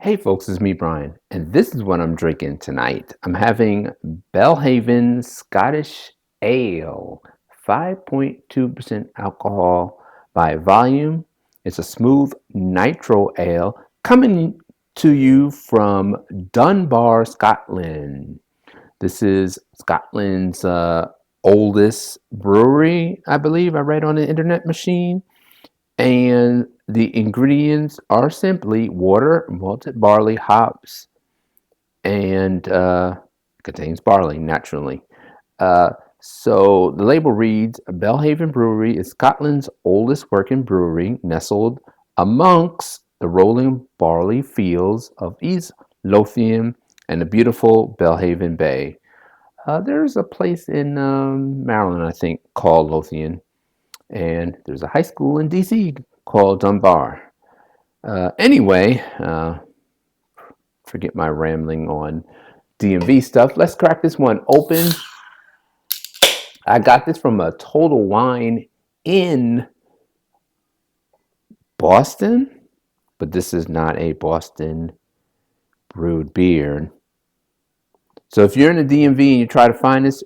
Hey folks, it's me, Brian, and this is what I'm drinking tonight. I'm having Belhaven Scottish Ale, 5.2% alcohol by volume. It's a smooth nitro ale coming to you from Dunbar, Scotland. This is Scotland's oldest brewery, I believe. I read on the internet machine. And the ingredients are simply water, malted barley, hops, and contains barley naturally. Uh, so the label reads Belhaven Brewery is Scotland's oldest working brewery, nestled amongst the rolling barley fields of East Lothian and the beautiful Belhaven Bay. There's a place in Maryland, I think, called Lothian, and there's a high school in DC called Dunbar. Anyway, forget my rambling on DMV stuff. Let's crack this one open. I got this from a Total Wine in Boston, but this is not a Boston brewed beer. So if you're in the DMV and you try to find this,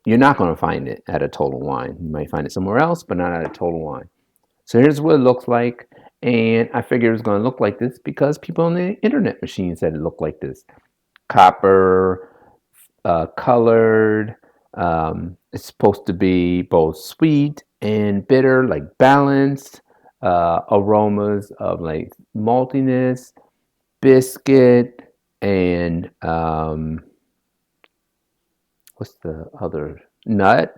you're not going to find it at a Total Wine. You might find it somewhere else, but not at a Total Wine. So here's what it looks like. And I figured it was going to look like this because people on the internet machine said it looked like this. Copper, colored. It's supposed to be both sweet and bitter, like balanced aromas of like maltiness, biscuit, and what's the other nut?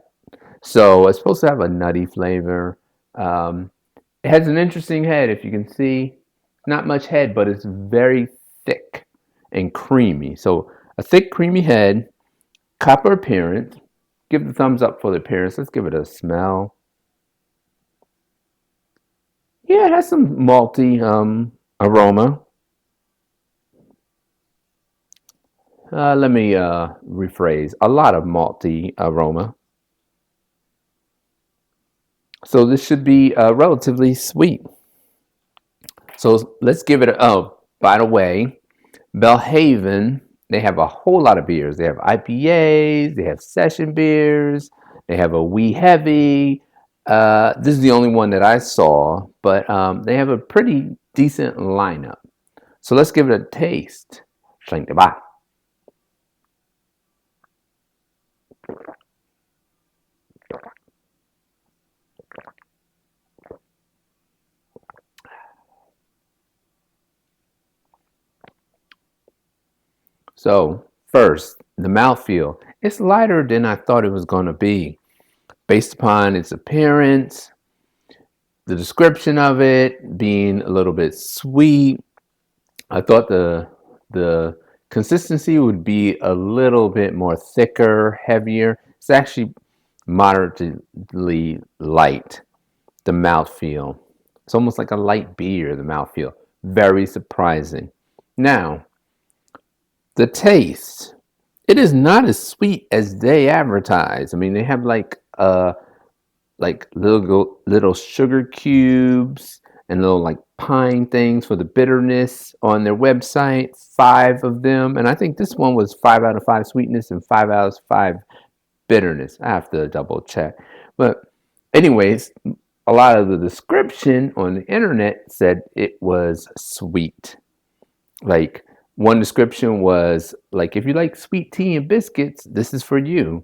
So it's supposed to have a nutty flavor. It has an interesting head, if you can see. Not much head, but it's very thick and creamy. So a thick, creamy head, copper appearance. Give the thumbs up for the appearance. Let's give it a smell. Yeah, it has some malty aroma. Let me rephrase. A lot of malty aroma. So this should be relatively sweet. So let's give it a, oh, by the way, Belhaven, they have a whole lot of beers. They have IPAs, they have session beers, they have a wee heavy. This is the only one that I saw, but they have a pretty decent lineup. So let's give it a taste. Bye. So first, the mouthfeel. It's lighter than I thought it was going to be, based upon its appearance, the description of it being a little bit sweet. I thought the consistency would be a little bit more thicker, heavier. It's actually moderately light, the mouthfeel. It's almost like a light beer, the mouthfeel. Very surprising. Now, the taste. It is not as sweet as they advertise. I mean, they have like little sugar cubes and little like pine things for the bitterness on their website. 5 of them, and I think this one was 5 out of 5 sweetness and 5 out of 5 bitterness. I have to double check, but anyways, a lot of the description on the internet said it was sweet. Like one description was like, if you like sweet tea and biscuits, this is for you.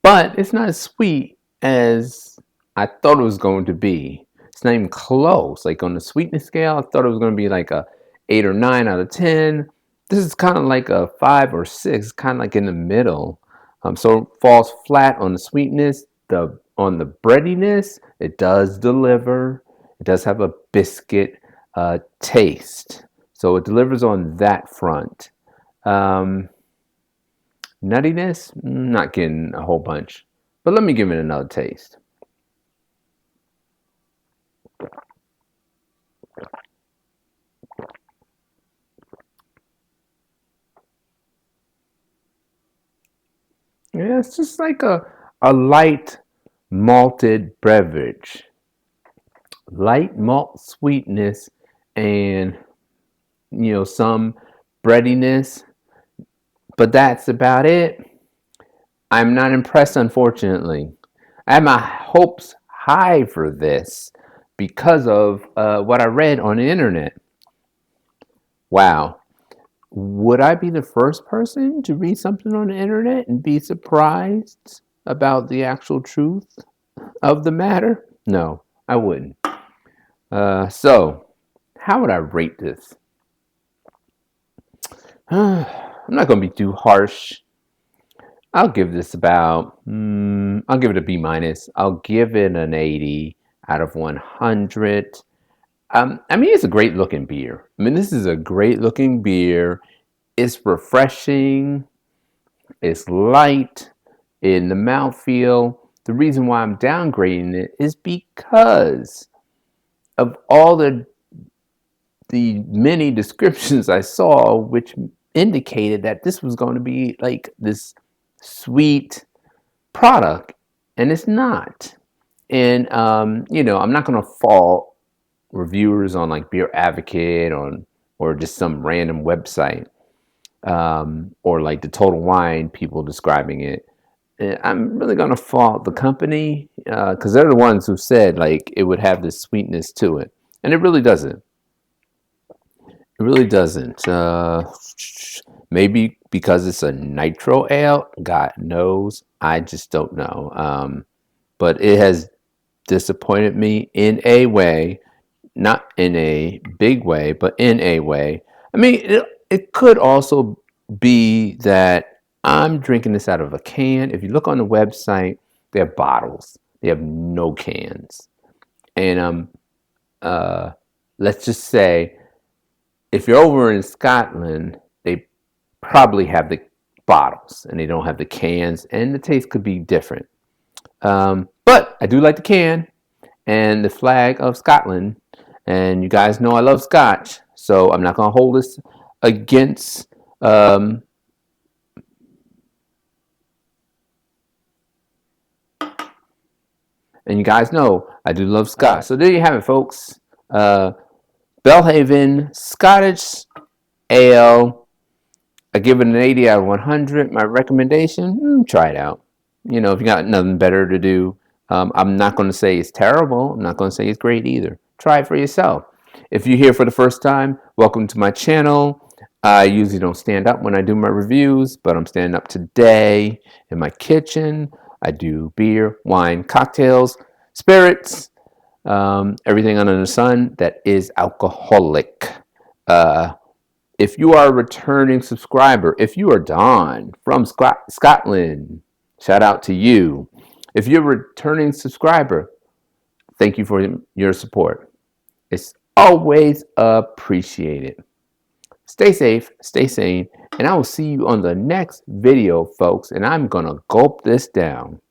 But it's not as sweet as I thought it was going to be. It's not even close. Like on the sweetness scale, I thought it was going to be like a 8 or 9 out of 10. This is kind of like a 5 or 6, kind of like in the middle. So it falls flat on the sweetness. On the breadiness, it does deliver. It does have a biscuit taste. So it delivers on that front. Nuttiness, not getting a whole bunch. But let me give it another taste. Yeah, it's just like a light malted beverage. Light malt sweetness and some breadiness, but that's about it. I'm not impressed, unfortunately. I had my hopes high for this because of what I read on the internet. Wow. Would I be the first person to read something on the internet and be surprised about the actual truth of the matter? No, I wouldn't. So, how would I rate this? I'm not going to be too harsh. I'll give this I'll give it a B minus. I'll give it an 80 out of 100. I mean, it's a great looking beer. I mean, this is a great looking beer. It's refreshing. It's light in the mouthfeel. The reason why I'm downgrading it is because of all the many descriptions I saw, which indicated that this was going to be like this sweet product, and it's not. And I'm not going to fault reviewers on like Beer Advocate or just some random website, or like the Total Wine people describing it. I'm really going to fault the company because they're the ones who said like it would have this sweetness to it, and it really doesn't. It really doesn't. Maybe because it's a nitro ale. God knows. I just don't know. But it has disappointed me in a way, not in a big way, but in a way. I mean, it could also be that I'm drinking this out of a can. If you look on the website, they have bottles. They have no cans. And let's just say if you're over in Scotland, they probably have the bottles and they don't have the cans, and the taste could be different. But I do like the can and the flag of Scotland, and you guys know I love Scotch, so I'm not going to hold this against. And you guys know I do love Scotch. So there you have it, folks. Belhaven Scottish Ale. I give it an 80 out of 100. My recommendation, try it out. If you got nothing better to do. I'm not going to say it's terrible. I'm not going to say it's great either. Try it for yourself. If you're here for the first time, welcome to my channel. I usually don't stand up when I do my reviews, but I'm standing up today in my kitchen. I do beer, wine, cocktails, spirits, everything under the sun that is alcoholic. If you are a returning subscriber, if you are Don from Scotland, shout out to you. If you're a returning subscriber, thank you for your support. It's always appreciated. Stay safe, stay sane, and I will see you on the next video, folks. And I'm going to gulp this down.